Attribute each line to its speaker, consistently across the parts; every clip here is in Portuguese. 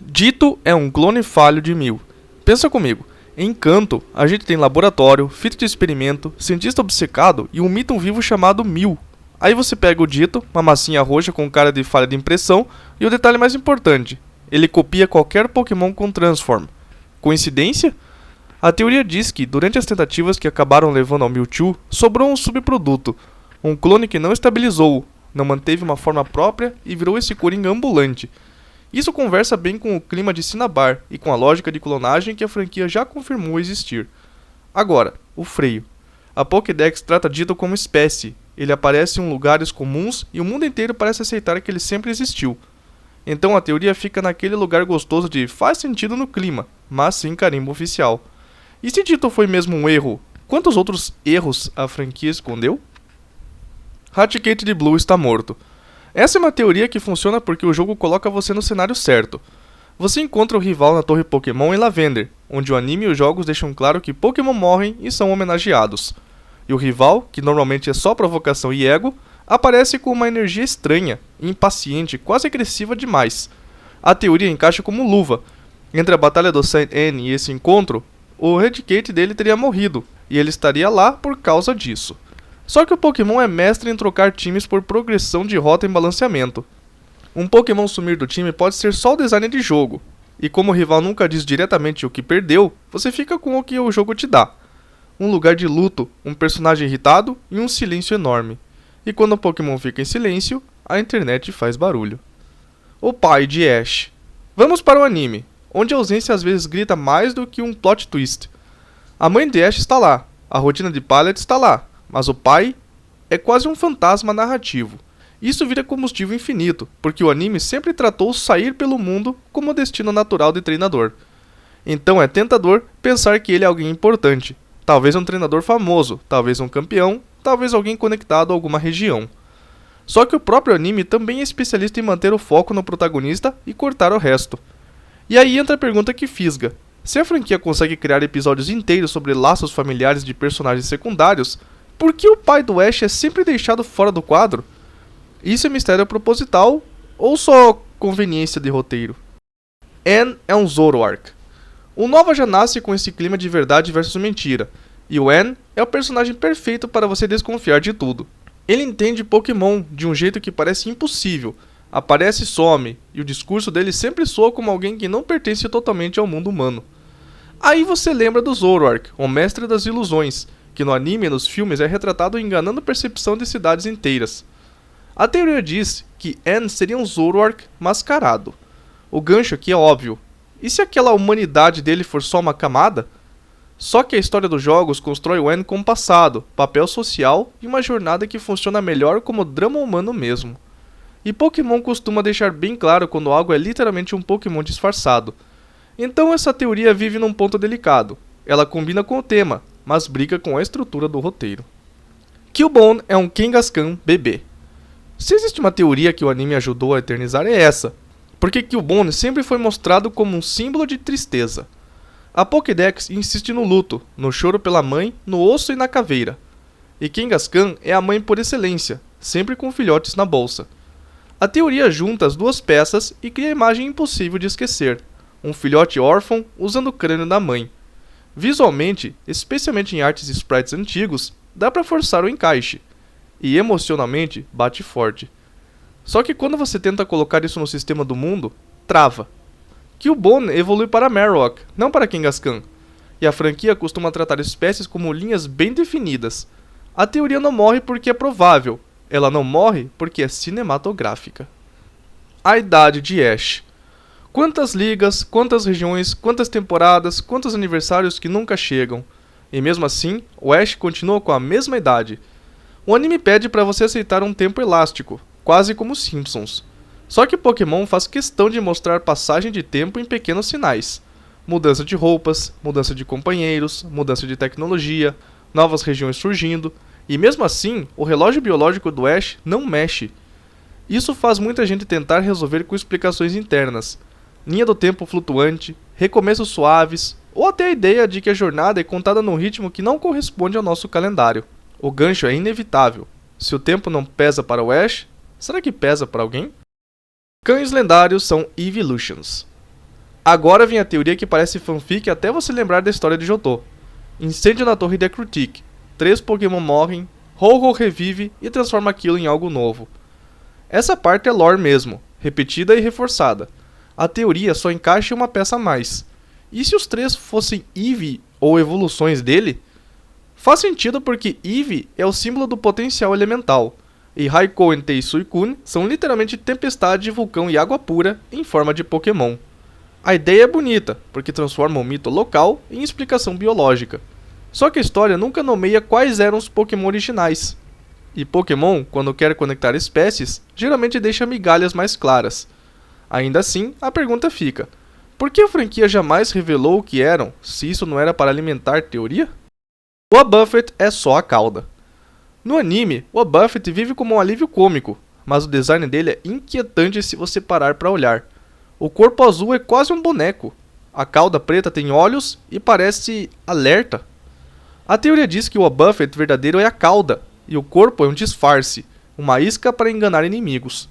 Speaker 1: Ditto é um clone falho de Mew. Pensa comigo, em Kanto, a gente tem laboratório, fita de experimento, cientista obcecado e um mito vivo chamado Mew. Aí você pega o Ditto, uma massinha roxa com cara de falha de impressão, e o detalhe mais importante, ele copia qualquer Pokémon com Transform. Coincidência? A teoria diz que, durante as tentativas que acabaram levando ao Mewtwo, sobrou um subproduto, um clone que não estabilizou, não manteve uma forma própria e virou esse Coringa ambulante. Isso conversa bem com o clima de Cinnabar e com a lógica de clonagem que a franquia já confirmou existir. Agora, o freio. A Pokédex trata Ditto como espécie, ele aparece em lugares comuns e o mundo inteiro parece aceitar que ele sempre existiu. Então a teoria fica naquele lugar gostoso de faz sentido no clima, mas sem carimbo oficial. E se Ditto foi mesmo um erro, quantos outros erros a franquia escondeu? Raticate de Blue está morto. Essa é uma teoria que funciona porque o jogo coloca você no cenário certo. Você encontra o rival na Torre Pokémon em Lavender, onde o anime e os jogos deixam claro que Pokémon morrem e são homenageados. E o rival, que normalmente é só provocação e ego, aparece com uma energia estranha, impaciente, quase agressiva demais. A teoria encaixa como luva. Entre a Batalha do Saint N e esse encontro, o Raticate dele teria morrido, e ele estaria lá por causa disso. Só que o Pokémon é mestre em trocar times por progressão de rota em balanceamento. Um Pokémon sumir do time pode ser só o design de jogo, e como o rival nunca diz diretamente o que perdeu, você fica com o que o jogo te dá. Um lugar de luto, um personagem irritado e um silêncio enorme. E quando o Pokémon fica em silêncio, a internet faz barulho. O pai de Ash. Vamos para o anime, onde a ausência às vezes grita mais do que um plot twist. A mãe de Ash está lá, a rotina de Pallet está lá, mas o pai é quase um fantasma narrativo. Isso vira combustível infinito, porque o anime sempre tratou sair pelo mundo como o destino natural de treinador. Então é tentador pensar que ele é alguém importante. Talvez um treinador famoso, talvez um campeão, talvez alguém conectado a alguma região. Só que o próprio anime também é especialista em manter o foco no protagonista e cortar o resto. E aí entra a pergunta que fisga. Se a franquia consegue criar episódios inteiros sobre laços familiares de personagens secundários, por que o pai do Ash é sempre deixado fora do quadro? Isso é mistério proposital ou só conveniência de roteiro? Anne é um Zoroark. O Nova já nasce com esse clima de verdade versus mentira, e o Anne é o personagem perfeito para você desconfiar de tudo. Ele entende Pokémon de um jeito que parece impossível, aparece e some, e o discurso dele sempre soa como alguém que não pertence totalmente ao mundo humano. Aí você lembra do Zoroark, o mestre das ilusões, que no anime e nos filmes é retratado enganando a percepção de cidades inteiras. A teoria diz que Anne seria um Zoroark mascarado. O gancho aqui é óbvio. E se aquela humanidade dele for só uma camada? Só que a história dos jogos constrói o Anne com passado, papel social e uma jornada que funciona melhor como drama humano mesmo. E Pokémon costuma deixar bem claro quando algo é literalmente um Pokémon disfarçado. Então essa teoria vive num ponto delicado. Ela combina com o tema, mas briga com a estrutura do roteiro. Cubone é um Kangaskhan bebê. Se existe uma teoria que o anime ajudou a eternizar é essa, porque Cubone sempre foi mostrado como um símbolo de tristeza. A Pokédex insiste no luto, no choro pela mãe, no osso e na caveira. E Kangaskhan é a mãe por excelência, sempre com filhotes na bolsa. A teoria junta as duas peças e cria a imagem impossível de esquecer, um filhote órfão usando o crânio da mãe. Visualmente, especialmente em artes e sprites antigos, dá pra forçar o encaixe. E emocionalmente, bate forte. Só que quando você tenta colocar isso no sistema do mundo, trava. Cubone evolui para Marowak, não para Kangaskhan. E a franquia costuma tratar espécies como linhas bem definidas. A teoria não morre porque é provável. Ela não morre porque é cinematográfica. A idade de Ash. Quantas ligas, quantas regiões, quantas temporadas, quantos aniversários que nunca chegam. E mesmo assim, o Ash continua com a mesma idade. O anime pede para você aceitar um tempo elástico, quase como Simpsons. Só que Pokémon faz questão de mostrar passagem de tempo em pequenos sinais. Mudança de roupas, mudança de companheiros, mudança de tecnologia, novas regiões surgindo. E mesmo assim, o relógio biológico do Ash não mexe. Isso faz muita gente tentar resolver com explicações internas. Linha do tempo flutuante, recomeços suaves, ou até a ideia de que a jornada é contada num ritmo que não corresponde ao nosso calendário. O gancho é inevitável. Se o tempo não pesa para o Ash, será que pesa para alguém? Cães lendários são Evolutions. Agora vem a teoria que parece fanfic até você lembrar da história de Jotô. Incêndio na torre de Ekrutik. 3 Pokémon morrem, Ho-Oh revive e transforma aquilo em algo novo. Essa parte é lore mesmo, repetida e reforçada. A teoria só encaixa em uma peça a mais. E se os 3 fossem Eevee ou evoluções dele? Faz sentido porque Eevee é o símbolo do potencial elemental, e Raikou e Suicune são literalmente tempestade, vulcão e água pura em forma de Pokémon. A ideia é bonita, porque transforma um mito local em explicação biológica. Só que a história nunca nomeia quais eram os Pokémon originais. E Pokémon, quando quer conectar espécies, geralmente deixa migalhas mais claras. Ainda assim, a pergunta fica: por que a franquia jamais revelou o que eram, se isso não era para alimentar teoria? O Wobbuffet é só a cauda. No anime, o Wobbuffet vive como um alívio cômico, mas o design dele é inquietante se você parar para olhar. O corpo azul é quase um boneco. A cauda preta tem olhos e parece alerta. A teoria diz que o Wobbuffet verdadeiro é a cauda, e o corpo é um disfarce, uma isca para enganar inimigos.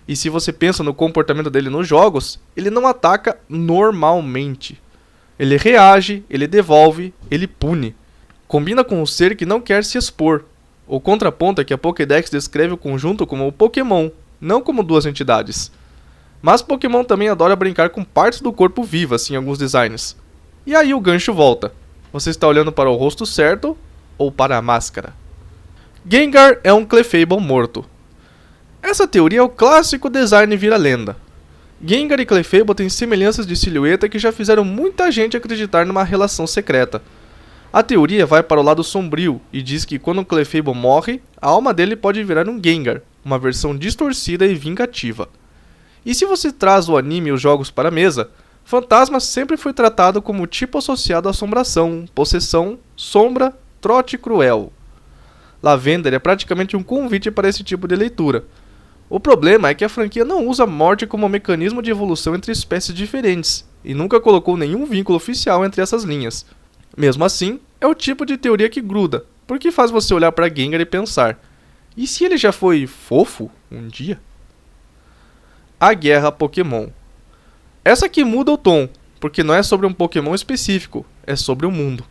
Speaker 1: E se você pensa no comportamento dele nos jogos, ele não ataca normalmente. Ele reage, ele devolve, ele pune. Combina com um ser que não quer se expor. O contraponto é que a Pokédex descreve o conjunto como o Pokémon, não como duas entidades. Mas Pokémon também adora brincar com partes do corpo vivas em alguns designs. E aí o gancho volta. Você está olhando para o rosto certo ou para a máscara? Gengar é um Clefable morto. Essa teoria é o clássico design vira-lenda. Gengar e Clefable têm semelhanças de silhueta que já fizeram muita gente acreditar numa relação secreta. A teoria vai para o lado sombrio e diz que quando o Clefable morre, a alma dele pode virar um Gengar, uma versão distorcida e vingativa. E se você traz o anime e os jogos para a mesa, Fantasma sempre foi tratado como tipo associado à assombração, possessão, sombra, trote cruel. Lavender é praticamente um convite para esse tipo de leitura. O problema é que a franquia não usa a morte como mecanismo de evolução entre espécies diferentes, e nunca colocou nenhum vínculo oficial entre essas linhas. Mesmo assim, é o tipo de teoria que gruda, porque faz você olhar para Gengar e pensar: e se ele já foi fofo um dia? A Guerra Pokémon. Essa aqui muda o tom, porque não é sobre um Pokémon específico, é sobre o mundo.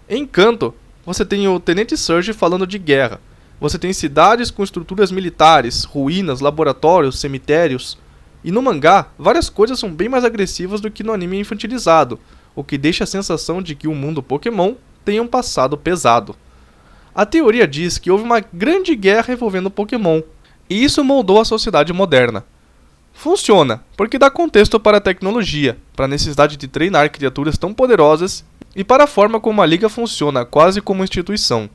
Speaker 1: Em Kanto, você tem o Tenente Surge falando de guerra. Você tem cidades com estruturas militares, ruínas, laboratórios, cemitérios. E no mangá, várias coisas são bem mais agressivas do que no anime infantilizado, o que deixa a sensação de que o mundo Pokémon tem um passado pesado. A teoria diz que houve uma grande guerra envolvendo Pokémon, e isso moldou a sociedade moderna. Funciona, porque dá contexto para a tecnologia, para a necessidade de treinar criaturas tão poderosas e para a forma como a liga funciona quase como instituição.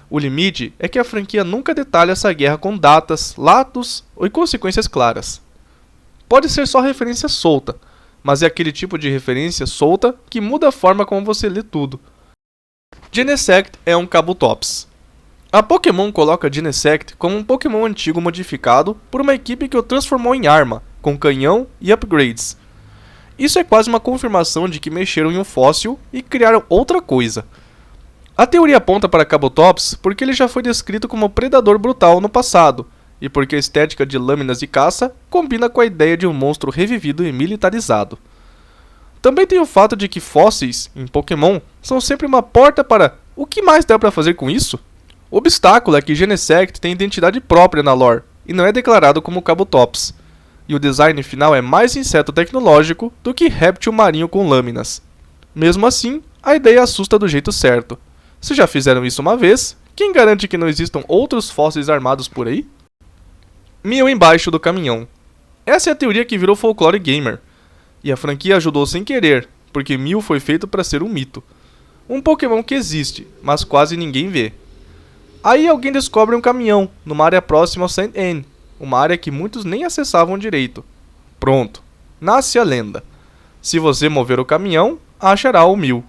Speaker 1: O limite é que a franquia nunca detalha essa guerra com datas, lados e consequências claras. Pode ser só referência solta, mas é aquele tipo de referência solta que muda a forma como você lê tudo. Genesect é um Kabutops. A Pokémon coloca Genesect como um Pokémon antigo modificado por uma equipe que o transformou em arma, com canhão e upgrades. Isso é quase uma confirmação de que mexeram em um fóssil e criaram outra coisa. A teoria aponta para Kabutops porque ele já foi descrito como predador brutal no passado, e porque a estética de lâminas de caça combina com a ideia de um monstro revivido e militarizado. Também tem o fato de que fósseis, em Pokémon, são sempre uma porta para o que mais dá para fazer com isso? O obstáculo é que Genesect tem identidade própria na lore, e não é declarado como Kabutops. E o design final é mais inseto tecnológico do que réptil marinho com lâminas. Mesmo assim, a ideia assusta do jeito certo. Se já fizeram isso uma vez, quem garante que não existam outros fósseis armados por aí? Mew embaixo do caminhão. Essa é a teoria que virou folclore gamer. E a franquia ajudou sem querer, porque Mew foi feito para ser um mito. Um Pokémon que existe, mas quase ninguém vê. Aí alguém descobre um caminhão, numa área próxima ao St. Anne, uma área que muitos nem acessavam direito. Pronto, nasce a lenda. Se você mover o caminhão, achará o Mew.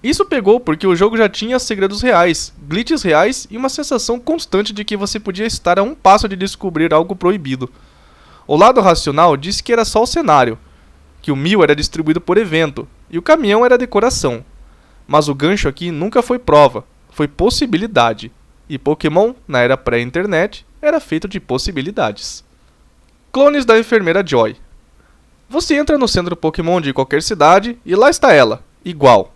Speaker 1: Isso pegou porque o jogo já tinha segredos reais, glitches reais e uma sensação constante de que você podia estar a um passo de descobrir algo proibido. O lado racional disse que era só o cenário, que o Mew era distribuído por evento, e o caminhão era decoração. Mas o gancho aqui nunca foi prova, foi possibilidade. E Pokémon, na era pré-internet, era feito de possibilidades. Clones da enfermeira Joy. Você entra no centro Pokémon de qualquer cidade e lá está ela, igual.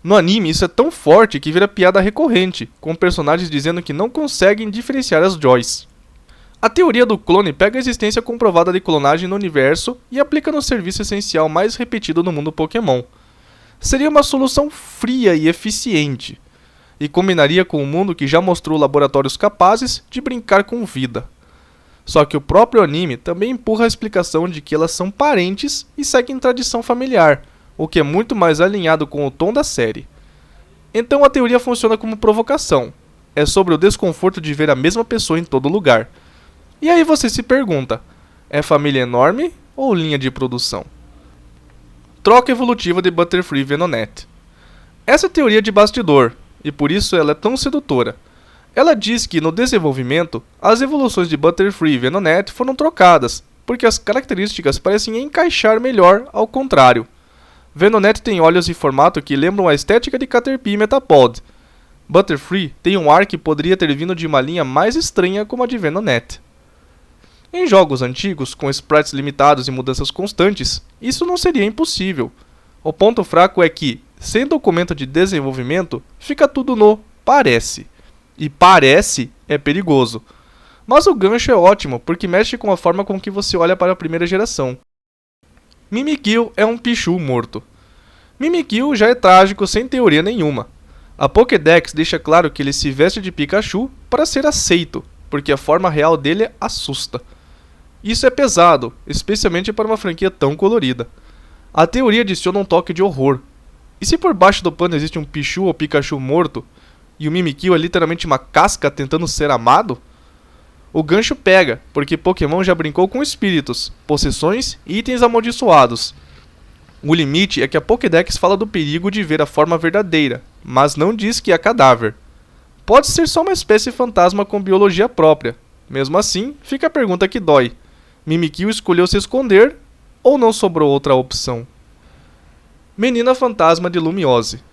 Speaker 1: No anime isso é tão forte que vira piada recorrente, com personagens dizendo que não conseguem diferenciar as Joys. A teoria do clone pega a existência comprovada de clonagem no universo e aplica no serviço essencial mais repetido no mundo Pokémon. Seria uma solução fria e eficiente, e combinaria com um mundo que já mostrou laboratórios capazes de brincar com vida. Só que o próprio anime também empurra a explicação de que elas são parentes e seguem tradição familiar, o que é muito mais alinhado com o tom da série. Então a teoria funciona como provocação. É sobre o desconforto de ver a mesma pessoa em todo lugar. E aí você se pergunta, é família enorme ou linha de produção? Troca evolutiva de Butterfree e Venonat. Essa teoria é de bastidor, e por isso ela é tão sedutora. Ela diz que no desenvolvimento, as evoluções de Butterfree e Venonat foram trocadas, porque as características parecem encaixar melhor ao contrário. Venonat tem olhos em formato que lembram a estética de Caterpie e Metapod. Butterfree tem um ar que poderia ter vindo de uma linha mais estranha como a de Venonat. Em jogos antigos, com sprites limitados e mudanças constantes, isso não seria impossível. O ponto fraco é que, sem documento de desenvolvimento, fica tudo no parece. E parece é perigoso. Mas o gancho é ótimo, porque mexe com a forma com que você olha para a primeira geração. Mimikyu é um Pichu morto. Mimikyu já é trágico sem teoria nenhuma. A Pokédex deixa claro que ele se veste de Pikachu para ser aceito, porque a forma real dele assusta. Isso é pesado, especialmente para uma franquia tão colorida. A teoria adiciona um toque de horror. E se por baixo do pano existe um Pichu ou Pikachu morto, e o Mimikyu é literalmente uma casca tentando ser amado? O gancho pega, porque Pokémon já brincou com espíritos, possessões e itens amaldiçoados. O limite é que a Pokédex fala do perigo de ver a forma verdadeira, mas não diz que é cadáver. Pode ser só uma espécie fantasma com biologia própria. Mesmo assim, fica a pergunta que dói. Mimikyu escolheu se esconder ou não sobrou outra opção? Menina Fantasma de Lumiose.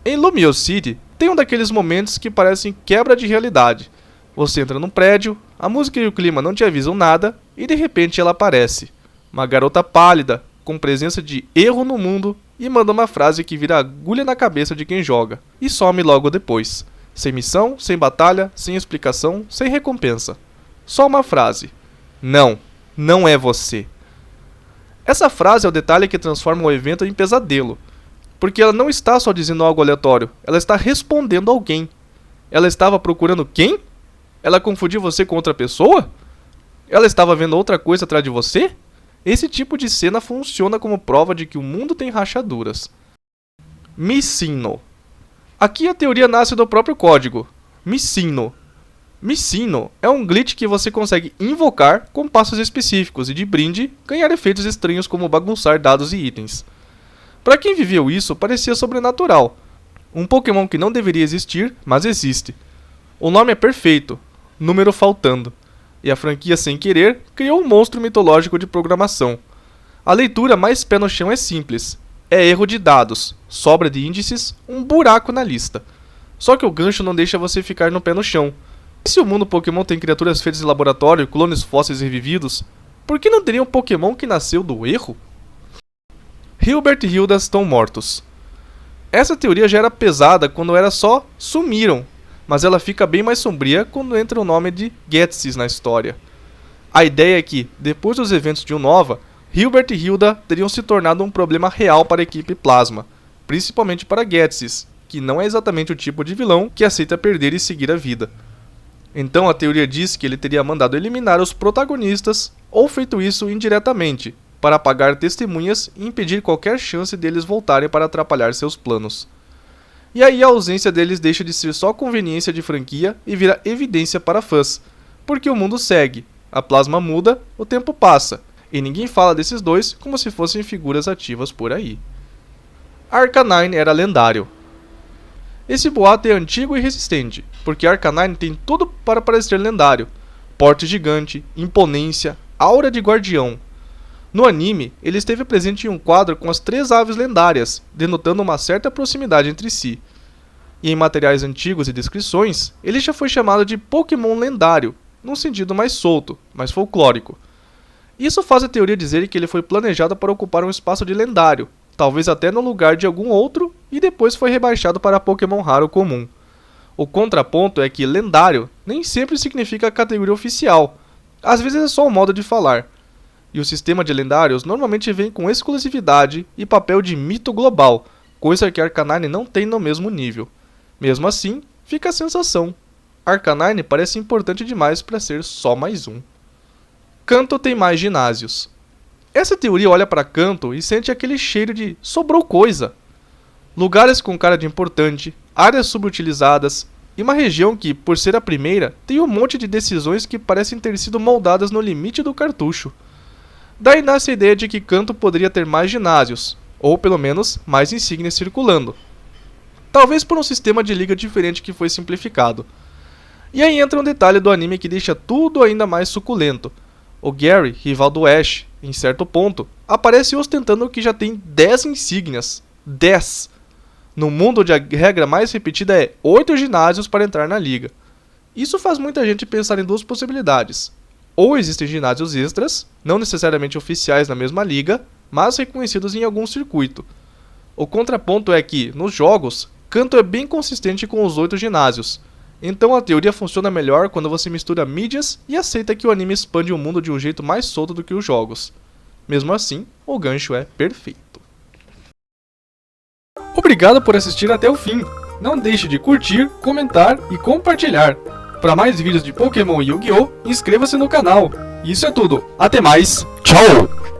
Speaker 1: Em Lumiose City, tem um daqueles momentos que parecem quebra de realidade. Você entra num prédio, a música e o clima não te avisam nada, e de repente ela aparece. Uma garota pálida, com presença de erro no mundo, e manda uma frase que vira agulha na cabeça de quem joga, e some logo depois. Sem missão, sem batalha, sem explicação, sem recompensa. Só uma frase. Não, não é você. Essa frase é o detalhe que transforma o evento em pesadelo. Porque ela não está só dizendo algo aleatório, ela está respondendo alguém. Ela estava procurando quem? Ela confundiu você com outra pessoa? Ela estava vendo outra coisa atrás de você? Esse tipo de cena funciona como prova de que o mundo tem rachaduras. Missino. Aqui a teoria nasce do próprio código. Missino. Missino é um glitch que você consegue invocar com passos específicos e de brinde ganhar efeitos estranhos como bagunçar dados e itens. Para quem viveu isso, parecia sobrenatural. Um Pokémon que não deveria existir, mas existe. O nome é perfeito, número faltando. E a franquia, sem querer, criou um monstro mitológico de programação. A leitura mais pé no chão é simples. É erro de dados, sobra de índices, um buraco na lista. Só que o gancho não deixa você ficar no pé no chão. E se o mundo Pokémon tem criaturas feitas em laboratório, clones fósseis revividos, por que não teria um Pokémon que nasceu do erro? Hilbert e Hilda estão mortos. Essa teoria já era pesada quando era só sumiram, mas ela fica bem mais sombria quando entra o nome de Ghetsis na história. A ideia é que, depois dos eventos de Unova, Hilbert e Hilda teriam se tornado um problema real para a equipe Plasma, principalmente para Ghetsis, que não é exatamente o tipo de vilão que aceita perder e seguir a vida. Então a teoria diz que ele teria mandado eliminar os protagonistas, ou feito isso indiretamente, para apagar testemunhas e impedir qualquer chance deles voltarem para atrapalhar seus planos. E aí a ausência deles deixa de ser só conveniência de franquia e vira evidência para fãs, porque o mundo segue, a Plasma muda, o tempo passa, e ninguém fala desses dois como se fossem figuras ativas por aí. Arcanine era lendário. Esse boato é antigo e resistente, porque Arcanine tem tudo para parecer lendário. Porte gigante, imponência, aura de guardião. No anime, ele esteve presente em um quadro com as 3 aves lendárias, denotando uma certa proximidade entre si. E em materiais antigos e descrições, ele já foi chamado de Pokémon lendário, num sentido mais solto, mais folclórico. Isso faz a teoria dizer que ele foi planejado para ocupar um espaço de lendário, talvez até no lugar de algum outro, e depois foi rebaixado para Pokémon raro comum. O contraponto é que lendário nem sempre significa a categoria oficial, às vezes é só um modo de falar. E o sistema de lendários normalmente vem com exclusividade e papel de mito global, coisa que Arcanine não tem no mesmo nível. Mesmo assim, fica a sensação. Arcanine parece importante demais para ser só mais um. Kanto tem mais ginásios. Essa teoria olha para Kanto e sente aquele cheiro de sobrou coisa. Lugares com cara de importante, áreas subutilizadas e uma região que, por ser a primeira, tem um monte de decisões que parecem ter sido moldadas no limite do cartucho. Daí nasce a ideia de que Kanto poderia ter mais ginásios, ou pelo menos mais insígnias circulando. Talvez por um sistema de liga diferente que foi simplificado. E aí entra um detalhe do anime que deixa tudo ainda mais suculento. O Gary, rival do Ash, em certo ponto, aparece ostentando que já tem 10 insígnias. 10! No mundo onde a regra mais repetida é 8 ginásios para entrar na liga. Isso faz muita gente pensar em duas possibilidades. Ou existem ginásios extras, não necessariamente oficiais na mesma liga, mas reconhecidos em algum circuito. O contraponto é que, nos jogos, Kanto é bem consistente com os 8 ginásios. Então a teoria funciona melhor quando você mistura mídias e aceita que o anime expande o mundo de um jeito mais solto do que os jogos. Mesmo assim, o gancho é perfeito. Obrigado por assistir até o fim. Não deixe de curtir, comentar e compartilhar. Para mais vídeos de Pokémon e Yu-Gi-Oh!, inscreva-se no canal. Isso é tudo. Até mais. Tchau!